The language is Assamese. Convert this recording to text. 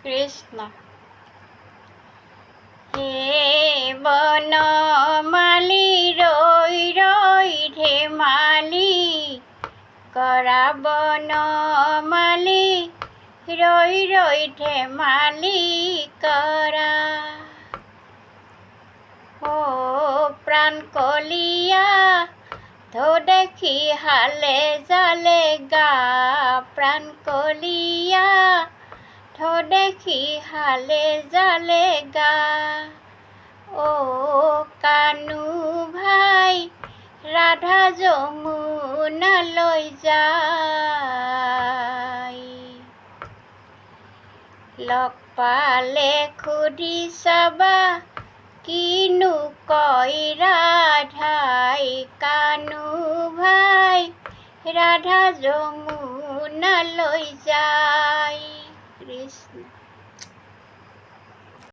কৃষ্ণ। হে বনমালী ৰৈ ৰৈ ধেমালি কৰা, বনমালী ৰৈ ৰৈ ধেমালি কৰা। ও প্ৰাণ কলিয়া ঢৌ দেখি হালে জালে গা, প্ৰাণ কলিয়া ঢৌ দেখি হালে জালে গা। ও কানু ভাই ৰাধা যমুনালৈ যায়, লগ পালে সুধি চাবা কিনো কয় ৰাধাই, কানু ভাই ৰাধা যমুনালৈ যায়। কৃষ্ণ।